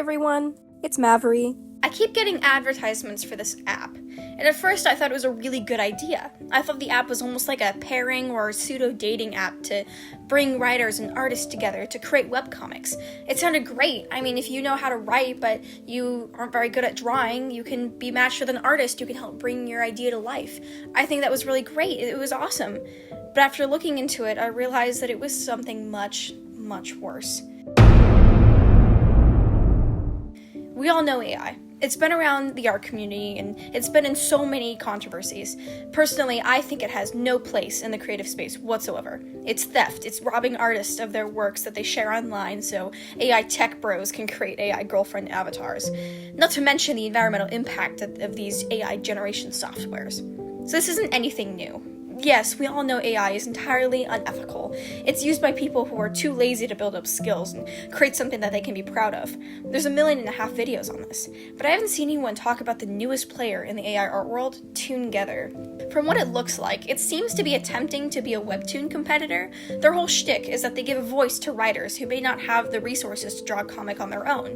everyone, it's Mavvery. I keep getting advertisements for this app, and at first I thought it was a really good idea. I thought the app was almost like a pairing or pseudo-dating app to bring writers and artists together to create webcomics. It sounded great. I mean, if you know how to write, but you aren't very good at drawing, you can be matched with an artist who can help bring your idea to life. I think that was really great. It was awesome. But after looking into it, I realized that it was something much, much worse. We all know AI. It's been around the art community, and it's been in so many controversies. Personally, I think it has no place in the creative space whatsoever. It's theft. It's robbing artists of their works that they share online so AI tech bros can create AI girlfriend avatars. Not to mention the environmental impact of these AI generation softwares. So this isn't anything new. Yes, we all know AI is entirely unethical. It's used by people who are too lazy to build up skills and create something that they can be proud of. There's 1.5 million videos on this, but I haven't seen anyone talk about the newest player in the AI art world, Toongether. From what it looks like, it seems to be attempting to be a webtoon competitor. Their whole shtick is that they give a voice to writers who may not have the resources to draw a comic on their own.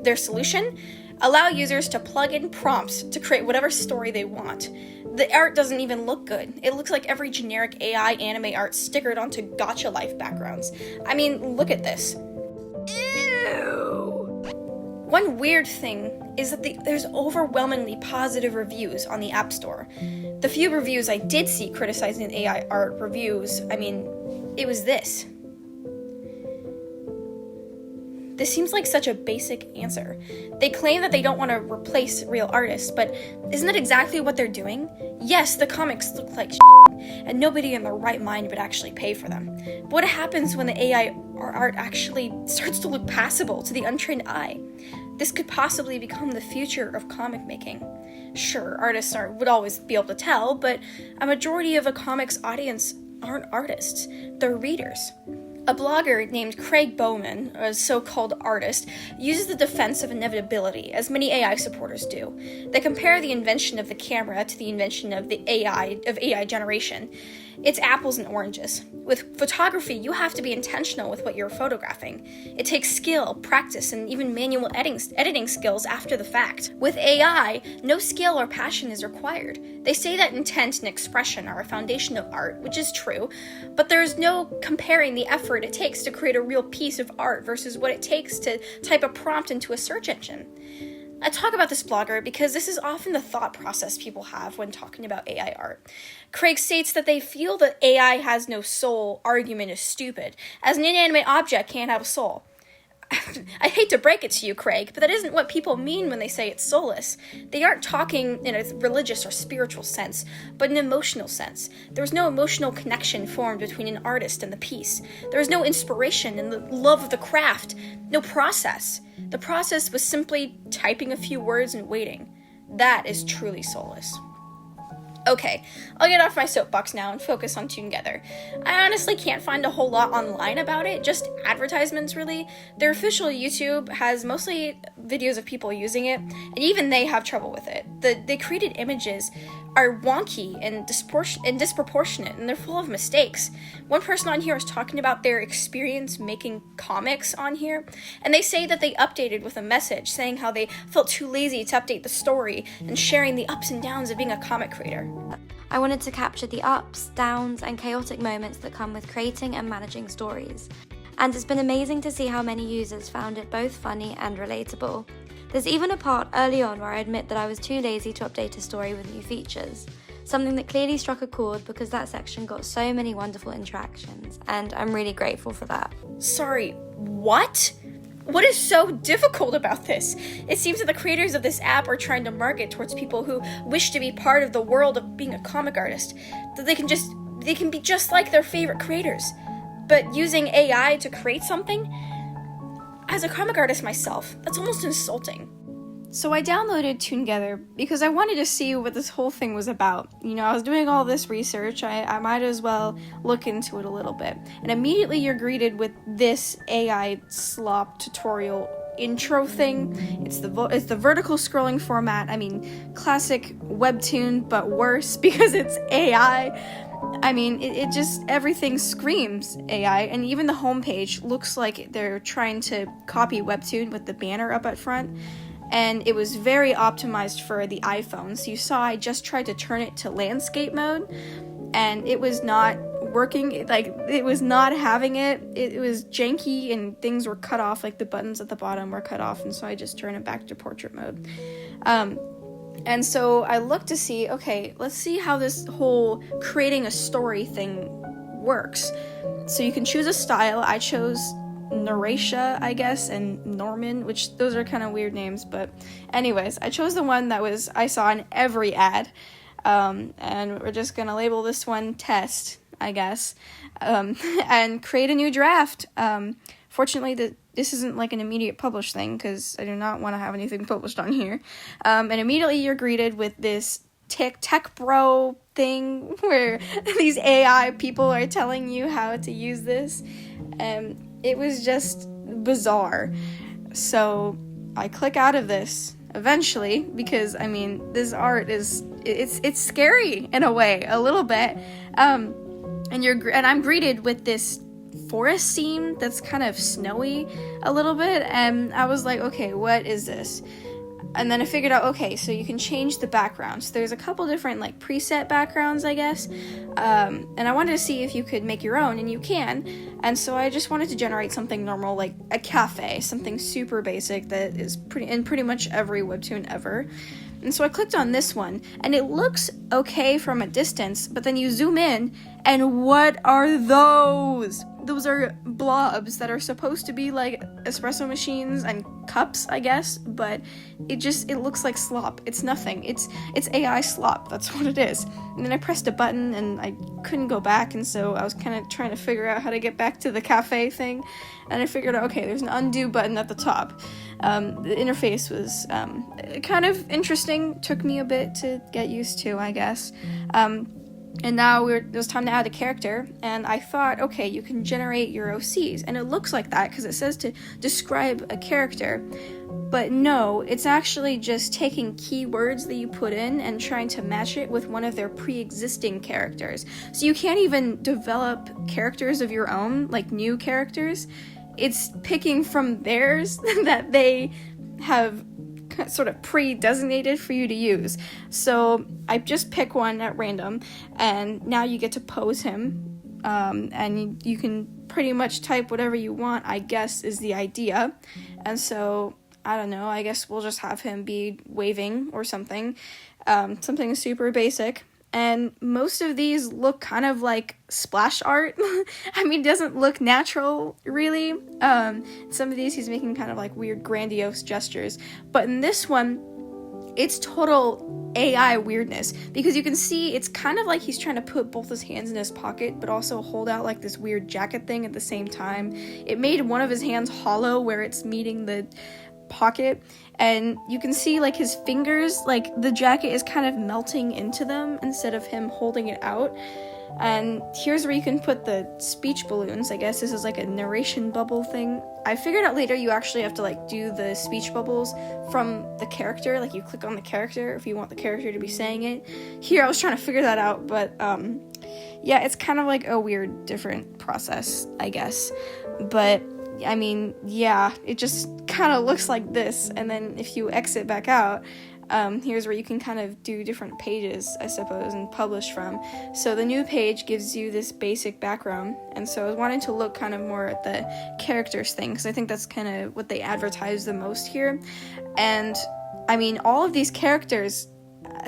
Their solution? Allow users to plug in prompts to create whatever story they want. The art doesn't even look good. It looks like every generic AI anime art stickered onto Gacha Life backgrounds. I mean, look at this. Ew! One weird thing is that there's overwhelmingly positive reviews on the App Store. The few reviews I did see criticizing AI art reviews, it was this. This seems like such a basic answer. They claim that they don't want to replace real artists, but isn't that exactly what they're doing? Yes, the comics look like shit, and nobody in their right mind would actually pay for them. But what happens when the AI art actually starts to look passable to the untrained eye? This could possibly become the future of comic making. Sure, artists would always be able to tell, but a majority of a comics audience aren't artists, they're readers. A blogger named Craig Bowman, a so-called artist, uses the defense of inevitability, as many AI supporters do. They compare the invention of the camera to the invention of AI generation. It's apples and oranges. With photography, you have to be intentional with what you're photographing. It takes skill, practice, and even manual editing skills after the fact. With AI, no skill or passion is required. They say that intent and expression are a foundation of art, which is true, but there's no comparing the effort it takes to create a real piece of art versus what it takes to type a prompt into a search engine. I talk about this blogger because this is often the thought process people have when talking about AI art. Craig states that they feel that AI has no soul argument is stupid, as an inanimate object can't have a soul. I hate to break it to you, Craig, but that isn't what people mean when they say it's soulless. They aren't talking in a religious or spiritual sense, but an emotional sense. There was no emotional connection formed between an artist and the piece. There was no inspiration and the love of the craft, no process. The process was simply typing a few words and waiting. That is truly soulless. Okay, I'll get off my soapbox now and focus on Toongether. I honestly can't find a whole lot online about it, just advertisements really. Their official YouTube has mostly videos of people using it, and even they have trouble with it. The created images are wonky and disproportionate, and they're full of mistakes. One person on here is talking about their experience making comics on here, and they say that they updated with a message saying how they felt too lazy to update the story and sharing the ups and downs of being a comic creator. I wanted to capture the ups, downs, and chaotic moments that come with creating and managing stories. And it's been amazing to see how many users found it both funny and relatable. There's even a part early on where I admit that I was too lazy to update a story with new features, something that clearly struck a chord because that section got so many wonderful interactions, and I'm really grateful for that. Sorry, what? What is so difficult about this? It seems that the creators of this app are trying to market towards people who wish to be part of the world of being a comic artist, that they can be just like their favorite creators. But using AI to create something? As a comic artist myself, that's almost insulting. So I downloaded Toongether because I wanted to see what this whole thing was about. I was doing all this research, I might as well look into it a little bit. And immediately you're greeted with this AI slop tutorial intro thing. It's the vertical scrolling format. Classic webtoon, but worse because it's AI. I mean, it just, everything screams AI, and even the homepage looks like they're trying to copy Webtoon with the banner up at front, and it was very optimized for the iPhone. So you saw I just tried to turn it to landscape mode, and it was not working. Like, it was not having it. It was janky, and things were cut off, like the buttons at the bottom were cut off, and so I just turned it back to portrait mode. And so I looked to see, okay, let's see how this whole creating a story thing works. So you can choose a style. I chose Noratia, I guess, and Norman, which those are kind of weird names, but anyways, I chose the one that I saw in every ad, and we're just gonna label this one test, I guess, and create a new draft. Fortunately, this isn't like an immediate publish thing, because I do not want to have anything published on here. And immediately you're greeted with this tech bro thing where these AI people are telling you how to use this. It was just bizarre. So I click out of this eventually, because I mean, this art it's scary in a way, a little bit. And I'm greeted with this forest scene that's kind of snowy a little bit, and I was like, okay, what is this? And then I figured out, okay, so you can change the backgrounds. There's a couple different like preset backgrounds, I guess, and I wanted to see if you could make your own, and you can. And so I just wanted to generate something normal, like a cafe, something super basic that is pretty much every webtoon ever. And so I clicked on this one, and it looks okay from a distance, but then you zoom in, and what are those? Those are blobs that are supposed to be like espresso machines and cups, I guess, but it looks like slop. It's nothing. It's AI slop. That's what it is. And then I pressed a button, and I couldn't go back, and so I was kind of trying to figure out how to get back to the cafe thing, and I figured out, okay, there's an undo button at the top. The interface was kind of interesting. Took me a bit to get used to, I guess. And now it was time to add a character, and I thought, okay, you can generate your OCs, and it looks like that because it says to describe a character, but no, it's actually just taking keywords that you put in and trying to match it with one of their pre-existing characters. So you can't even develop characters of your own, like new characters. It's picking from theirs that they have sort of pre-designated for you to use. So I just pick one at random, and now you get to pose him, and you can pretty much type whatever you want, I guess, is the idea. And so I don't know, I guess we'll just have him be waving or something, something super basic. And most of these look kind of like splash art. I mean, it doesn't look natural, really. Some of these he's making kind of like weird grandiose gestures. But in this one, it's total AI weirdness. Because you can see it's kind of like he's trying to put both his hands in his pocket, but also hold out like this weird jacket thing at the same time. It made one of his hands hollow where it's meeting the pocket, and you can see like his fingers, like the jacket is kind of melting into them instead of him holding it out. And here's where you can put the speech balloons. I guess this is like a narration bubble thing. I figured out later you actually have to like do the speech bubbles from the character, like you click on the character if you want the character to be saying it. Here I was trying to figure that out, but yeah, it's kind of like a weird different process, I guess. But I mean, yeah, it just kind of looks like this, and then if you exit back out, here's where you can kind of do different pages, I suppose, and publish from. So the new page gives you this basic background, and so I was wanting to look kind of more at the characters thing, because I think that's kind of what they advertise the most here. And I mean, all of these characters,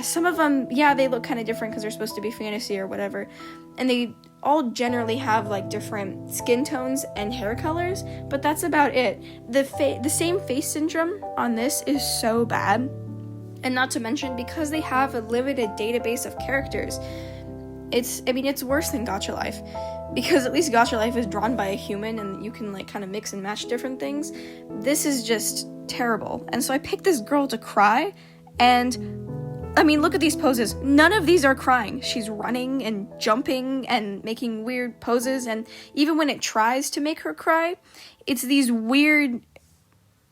some of them, yeah, they look kind of different because they're supposed to be fantasy or whatever, and they all generally have like different skin tones and hair colors, but that's about it. The same face syndrome on this is so bad, and not to mention because they have a limited database of characters, it's worse than Gacha Life, because at least Gacha Life is drawn by a human and you can like kind of mix and match different things. This is just terrible. And so I picked this girl to cry, and I mean, look at these poses. None of these are crying. She's running and jumping and making weird poses, and even when it tries to make her cry, it's these weird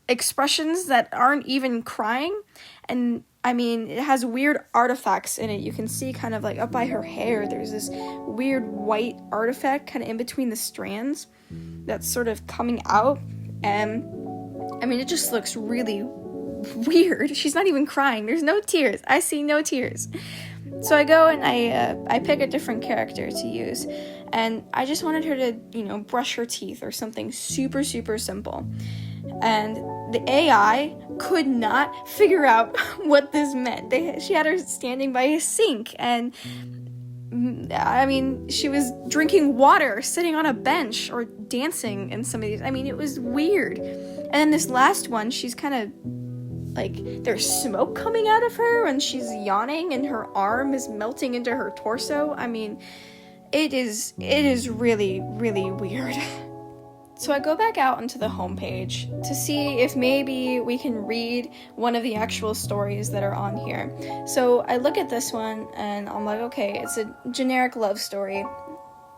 expressions that aren't even crying. And I mean, it has weird artifacts in it. You can see kind of like up by her hair, there's this weird white artifact kind of in between the strands that's sort of coming out. And I mean, it just looks really weird. She's not even crying. There's no tears. I see no tears. So I go and I pick a different character to use, and I just wanted her to, brush her teeth or something super, super simple. And the AI could not figure out what this meant. She had her standing by a sink, and I mean, she was drinking water, sitting on a bench, or dancing in some of these. I mean, it was weird. And then this last one, she's kind of like, there's smoke coming out of her, and she's yawning, and her arm is melting into her torso. I mean, it is really, really weird. So I go back out onto the homepage to see if maybe we can read one of the actual stories that are on here. So I look at this one, and I'm like, okay, it's a generic love story.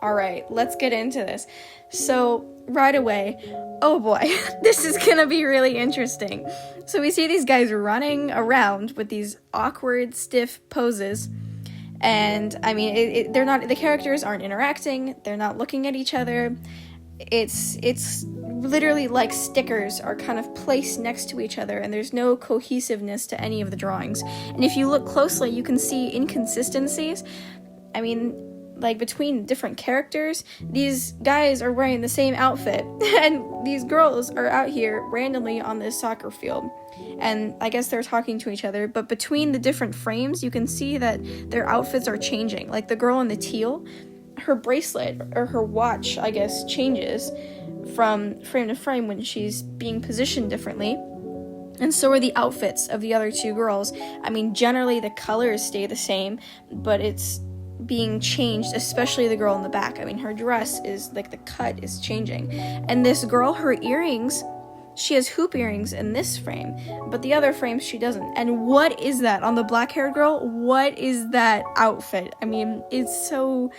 All right, let's get into this. So right away, oh boy, this is gonna be really interesting. So we see these guys running around with these awkward, stiff poses. And I mean, the characters aren't interacting. They're not looking at each other. It's literally like stickers are kind of placed next to each other, and there's no cohesiveness to any of the drawings. And if you look closely, you can see inconsistencies. I mean, like between different characters, these guys are wearing the same outfit, and these girls are out here randomly on this soccer field. And I guess they're talking to each other, but between the different frames, you can see that their outfits are changing. Like the girl in the teal, her bracelet, or her watch, I guess, changes from frame to frame when she's being positioned differently. And so are the outfits of the other two girls. I mean, generally the colors stay the same, but it's being changed, especially the girl in the back. I mean, her dress is, like, the cut is changing. And this girl, her earrings, she has hoop earrings in this frame, but the other frames she doesn't. And what is that on the black-haired girl? What is that outfit? I mean, it's so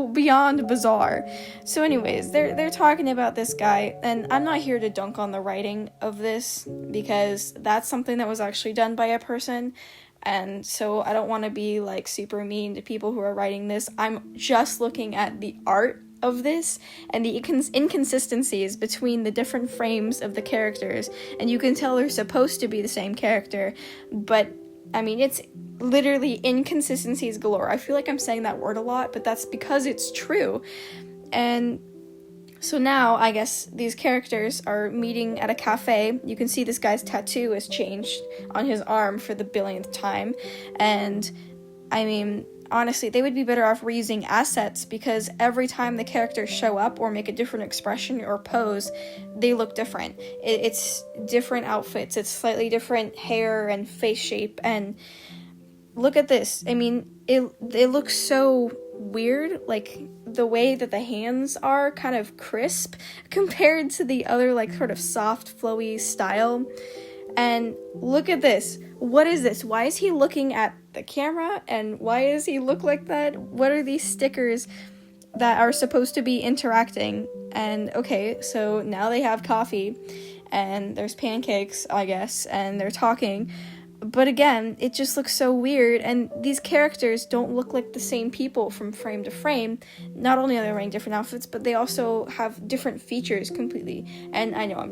beyond bizarre. So anyways, they're talking about this guy, and I'm not here to dunk on the writing of this, because that's something that was actually done by a person, and so I don't want to be like super mean to people who are writing this. I'm just looking at the art of this and the inconsistencies between the different frames of the characters, and you can tell they're supposed to be the same character, but I mean, it's literally inconsistencies galore. I feel like I'm saying that word a lot, but that's because it's true. And so now, I guess, these characters are meeting at a cafe. You can see this guy's tattoo has changed on his arm for the billionth time. And, I mean, honestly, they would be better off reusing assets, because every time the characters show up or make a different expression or pose, they look different. It's different outfits. It's slightly different hair and face shape. And look at this. I mean, it looks so weird. Like, the way that the hands are kind of crisp compared to the other, like, sort of soft, flowy style. And look at this. What is this? Why is he looking at the camera? And why does he look like that? What are these stickers that are supposed to be interacting? And okay, so now they have coffee, and there's pancakes, I guess, and they're talking. But again, it just looks so weird, and these characters don't look like the same people from frame to frame. Not only are they wearing different outfits, but they also have different features completely. And I know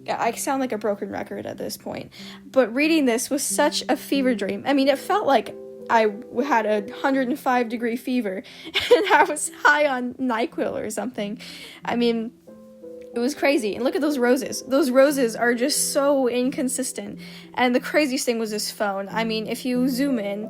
I sound like a broken record at this point, but reading this was such a fever dream. I mean, it felt like I had a 105-degree fever, and I was high on NyQuil or something. I mean, it was crazy. And look at those roses. Those roses are just so inconsistent. And the craziest thing was this phone. I mean, if you zoom in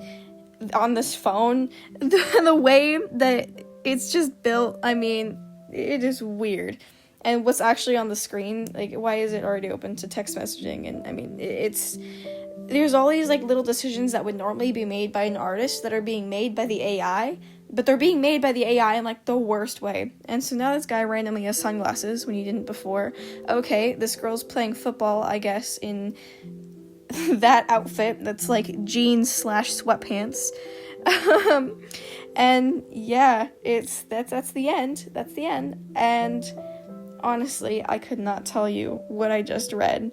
on this phone, the way that it's just built, I mean, it is weird. And what's actually on the screen, like, why is it already open to text messaging? And I mean, there's all these, like, little decisions that would normally be made by an artist that are being made by the AI, but they're being made by the AI in, like, the worst way. And so now this guy randomly has sunglasses when he didn't before. Okay, this girl's playing football, I guess, in that outfit that's, like, jeans/sweatpants. And yeah, that's the end. That's the end. And honestly, I could not tell you what I just read.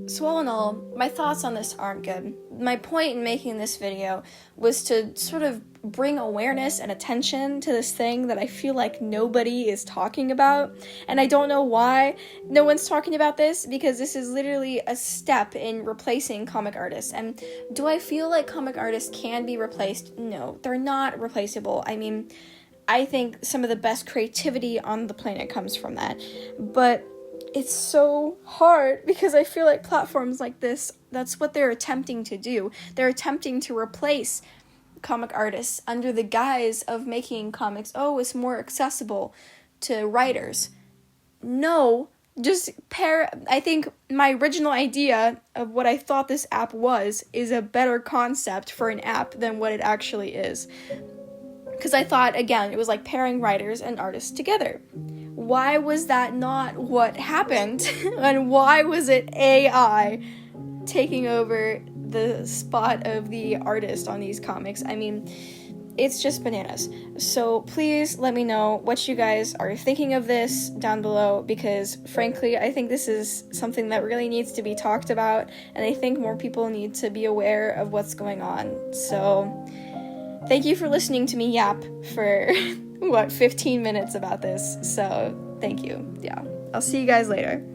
So all in all, my thoughts on this aren't good. My point in making this video was to sort of bring awareness and attention to this thing that I feel like nobody is talking about. And I don't know why no one's talking about this, because this is literally a step in replacing comic artists. And do I feel like comic artists can be replaced? No, they're not replaceable. I mean, I think some of the best creativity on the planet comes from that. But it's so hard because I feel like platforms like this, that's what they're attempting to do. They're attempting to replace comic artists under the guise of making comics, it's more accessible to writers. No, I think my original idea of what I thought this app was is a better concept for an app than what it actually is. Because I thought, again, it was like pairing writers and artists together. Why was that not what happened? And why was it AI taking over the spot of the artist on these comics? I mean, it's just bananas. So please let me know what you guys are thinking of this down below, because frankly, I think this is something that really needs to be talked about, and I think more people need to be aware of what's going on. So thank you for listening to me yap for 15 minutes about this. So thank you. Yeah, I'll see you guys later.